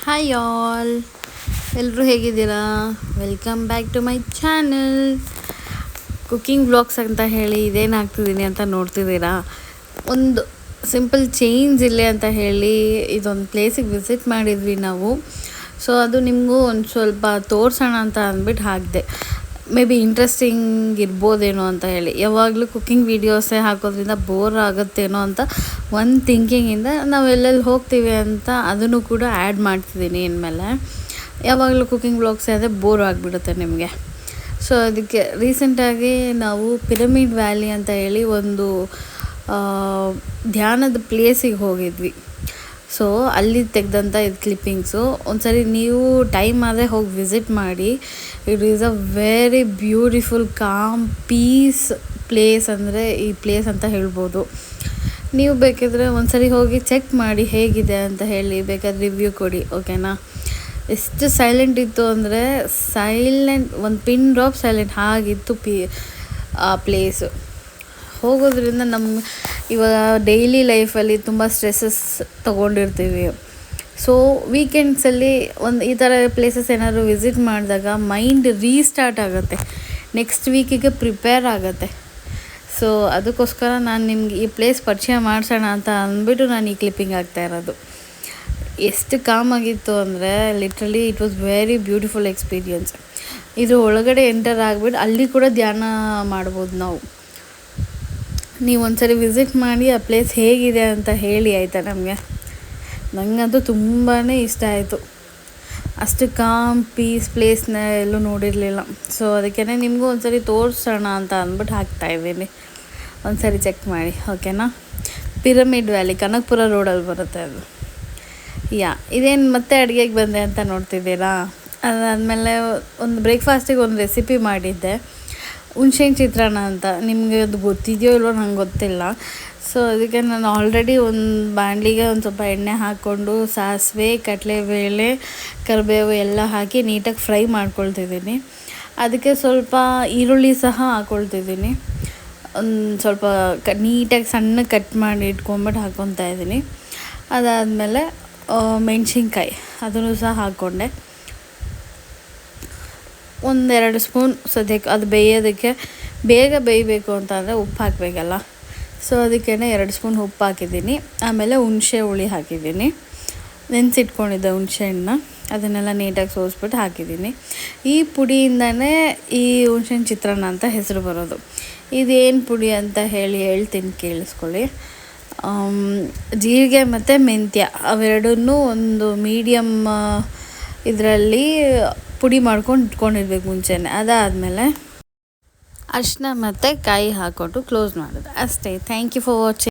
Hi all, ಎಲ್ಲರೂ ಹೇಗಿದ್ದೀರಾ? Welcome back to my channel. Cooking blogs ಅಂತ ಹೇಳಿ ಇದೇನು ಹಾಕ್ತಿದ್ದೀನಿ ಅಂತ ನೋಡ್ತಿದ್ದೀರಾ. ಒಂದು ಸಿಂಪಲ್ ಚೇಂಜ್ ಇಲ್ಲೇ ಅಂತ ಹೇಳಿ ಇದೊಂದು ಪ್ಲೇಸಿಗೆ ವಿಸಿಟ್ ಮಾಡಿದ್ವಿ ನಾವು. ಸೊ ಅದು ನಿಮಗೂ ಒಂದು ಸ್ವಲ್ಪ ತೋರಿಸೋಣ ಅಂತ ಅಂದ್ಬಿಟ್ಟು ಹಾಕಿದೆ. ಮೇ ಬಿ ಇಂಟ್ರೆಸ್ಟಿಂಗ್ ಇರ್ಬೋದೇನೋ ಅಂತ ಹೇಳಿ. ಯಾವಾಗಲೂ ಕುಕ್ಕಿಂಗ್ ವೀಡಿಯೋಸೇ ಹಾಕೋದ್ರಿಂದ ಬೋರ್ ಆಗುತ್ತೇನೋ ಅಂತ ಒಂದು ಥಿಂಕಿಂಗಿಂದ ನಾವು ಎಲ್ಲೆಲ್ಲಿ ಹೋಗ್ತೀವಿ ಅಂತ ಅದನ್ನು ಕೂಡ ಆ್ಯಡ್ ಮಾಡ್ತಿದ್ದೀನಿ ಇನ್ಮೇಲೆ. ಯಾವಾಗಲೂ ಕುಕ್ಕಿಂಗ್ ಬ್ಲಾಗ್ಸೇ ಆದರೆ ಬೋರ್ ಆಗಿಬಿಡುತ್ತೆ ನಿಮಗೆ. ಸೊ ಅದಕ್ಕೆ ರೀಸೆಂಟಾಗಿ ನಾವು ಪಿರಮಿಡ್ ವ್ಯಾಲಿ ಅಂತ ಹೇಳಿ ಒಂದು ಧ್ಯಾನದ ಪ್ಲೇಸಿಗೆ ಹೋಗಿದ್ವಿ. ಸೊ ಅಲ್ಲಿ ತೆಗೆದಂಥ ಇದು ಕ್ಲಿಪ್ಪಿಂಗ್ಸು. ಒಂದ್ಸರಿ ನೀವು ಟೈಮ್ ಆದರೆ ಹೋಗಿ ವಿಸಿಟ್ ಮಾಡಿ. It is a very beautiful calm peace place, ಅಂದರೆ ಈ ಪ್ಲೇಸ್ ಅಂತ ಹೇಳ್ಬೋದು. ನೀವು ಬೇಕಿದ್ರೆ ಒಂದ್ಸರಿ ಹೋಗಿ ಚೆಕ್ ಮಾಡಿ ಹೇಗಿದೆ ಅಂತ ಹೇಳಿ, ಬೇಕಾದ್ರೆ ರಿವ್ಯೂ ಕೊಡಿ, ಓಕೆನಾ? ಎಷ್ಟು ಸೈಲೆಂಟ್ ಇತ್ತು ಅಂದರೆ ಸೈಲೆಂಟ್, ಒಂದು ಪಿನ್ ಡ್ರಾಪ್ ಸೈಲೆಂಟ್ ಆಗಿತ್ತು ಆ ಪ್ಲೇಸು. ಹೋಗೋದ್ರಿಂದ ಇವಾಗ ಡೈಲಿ ಲೈಫಲ್ಲಿ ತುಂಬ ಸ್ಟ್ರೆಸ್ಸಸ್ ತೊಗೊಂಡಿರ್ತೀವಿ. ಸೊ ವೀಕೆಂಡ್ಸಲ್ಲಿ ಒಂದು ಈ ಥರ ಪ್ಲೇಸಸ್ ಏನಾದರೂ ವಿಸಿಟ್ ಮಾಡಿದಾಗ ಮೈಂಡ್ ರೀಸ್ಟಾರ್ಟ್ ಆಗುತ್ತೆ, ನೆಕ್ಸ್ಟ್ ವೀಕಿಗೆ ಪ್ರಿಪೇರ್ ಆಗುತ್ತೆ. ಸೊ ಅದಕ್ಕೋಸ್ಕರ ನಾನು ನಿಮ್ಗೆ ಈ ಪ್ಲೇಸ್ ಪರಿಚಯ ಮಾಡಿಸೋಣ ಅಂತ ಅಂದ್ಬಿಟ್ಟು ನಾನು ಈ ಕ್ಲಿಪ್ಪಿಂಗ್ ಆಗ್ತಾ ಇರೋದು. ಎಷ್ಟು ಕಾಮಾಗಿತ್ತು ಅಂದರೆ literally it was very beautiful experience. ಇದ್ರ ಒಳಗಡೆ ಎಂಟರ್ ಆಗಿಬಿಟ್ಟು ಅಲ್ಲಿ ಕೂಡ ಧ್ಯಾನ ಮಾಡ್ಬೋದು ನಾವು. ನೀವು ಒಂದ್ಸರಿ ವಿಸಿಟ್ ಮಾಡಿ ಆ ಪ್ಲೇಸ್ ಹೇಗಿದೆ ಅಂತ ಹೇಳಿ, ಆಯಿತಾ? ನನಗಂತೂ ತುಂಬಾ ಇಷ್ಟ ಆಯಿತು. ಅಷ್ಟು ಕಾಮ್ ಪೀಸ್ ಪ್ಲೇಸ್ನ ಎಲ್ಲೂ ನೋಡಿರಲಿಲ್ಲ. ಸೊ ಅದಕ್ಕೆ ನಿಮಗೂ ಒಂದ್ಸರಿ ತೋರಿಸೋಣ ಅಂತ ಅಂದ್ಬಿಟ್ಟು ಹಾಕ್ತಾಯಿದ್ದೀನಿ. ಒಂದ್ಸರಿ ಚೆಕ್ ಮಾಡಿ, ಓಕೆನಾ? ಪಿರಮಿಡ್ ವ್ಯಾಲಿ, ಕನಕಪುರ ರೋಡಲ್ಲಿ ಬರುತ್ತೆ ಅದು. ಇದೇನು ಮತ್ತೆ ಅಡುಗೆಗೆ ಬಂದೆ ಅಂತ ನೋಡ್ತಿದ್ದೀರಾ. ಅದಾದಮೇಲೆ ಒಂದು ಬ್ರೇಕ್ಫಾಸ್ಟಿಗೆ ಒಂದು ರೆಸಿಪಿ ಮಾಡಿದ್ದೆ, ಹುಣ್ಸೆಹಣ್ಣು ಚಿತ್ರಾನ್ನ ಅಂತ. ನಿಮಗೆ ಅದು ಗೊತ್ತಿದೆಯೋ ಇಲ್ವೋ ನಂಗೆ ಗೊತ್ತಿಲ್ಲ. ಸೊ ಅದಕ್ಕೆ ನಾನು ಆಲ್ರೆಡಿ ಒಂದು ಬಾಣಲಿಗೆ ಒಂದು ಸ್ವಲ್ಪ ಎಣ್ಣೆ ಹಾಕ್ಕೊಂಡು ಸಾಸಿವೆ, ಕಡಲೆಬೇಳೆ, ಕರಿಬೇವು ಎಲ್ಲ ಹಾಕಿ ನೀಟಾಗಿ ಫ್ರೈ ಮಾಡ್ಕೊಳ್ತಿದ್ದೀನಿ. ಅದಕ್ಕೆ ಸ್ವಲ್ಪ ಈರುಳ್ಳಿ ಸಹ ಹಾಕ್ಕೊಳ್ತಿದ್ದೀನಿ. ಒಂದು ಸ್ವಲ್ಪ ನೀಟಾಗಿ ಸಣ್ಣಗೆ ಕಟ್ ಮಾಡಿ ಇಟ್ಕೊಂಬಿಟ್ಟು ಹಾಕ್ಕೊತಾ ಇದ್ದೀನಿ. ಅದಾದಮೇಲೆ ಮೆಣಸಿನ್ಕಾಯಿ ಅದನ್ನು ಸಹ ಹಾಕ್ಕೊಂಡೆ. 1-2 ಸ್ಪೂನ್ ಸದ್ಯಕ್ಕೆ ಅದು ಬೇಯೋದಕ್ಕೆ ಬೇಗ ಬೇಯಬೇಕು ಅಂತ ಅಂದರೆ ಉಪ್ಪು ಹಾಕಬೇಕಲ್ಲ. ಸೊ ಅದಕ್ಕೆ 2 ಸ್ಪೂನ್ ಉಪ್ಪು ಹಾಕಿದ್ದೀನಿ. ಆಮೇಲೆ ಹುಣಸೆ ಹುಳಿ ಹಾಕಿದ್ದೀನಿ, ನೆನೆಸಿಟ್ಕೊಂಡಿದ್ದೆ ಹುಣಸೆಹಣ್ಣನ್ನ, ಅದನ್ನೆಲ್ಲ ನೀಟಾಗಿ ಸೋಸ್ಬಿಟ್ಟು ಹಾಕಿದ್ದೀನಿ. ಈ ಪುಡಿಯಿಂದನೇ ಈ ಹುಣ್ಸೆಹಣ್ಣು ಚಿತ್ರಾನ್ನ ಅಂತ ಹೆಸರು ಬರೋದು. ಇದೇನು ಪುಡಿ ಅಂತ ಹೇಳ್ತೀನಿ, ಕೇಳಿಸ್ಕೊಳ್ಳಿ. ಜೀರಿಗೆ ಮತ್ತು ಮೆಂತ್ಯ ಅವೆರಡನ್ನೂ ಒಂದು ಮೀಡಿಯಮ್ ಇದರಲ್ಲಿ ಪುಡಿ ಮಾಡ್ಕೊಂಡು ಇಟ್ಕೊಂಡಿರ್ಬೇಕು ಮುಂಚೆನೇ. ಅದಾದಮೇಲೆ ಅರಿಶಿನ ಮತ್ತು ಕಾಯಿ ಹಾಕ್ಕೊಂಡು ಕ್ಲೋಸ್ ಮಾಡೋದು ಅಷ್ಟೇ. Thank you for watching.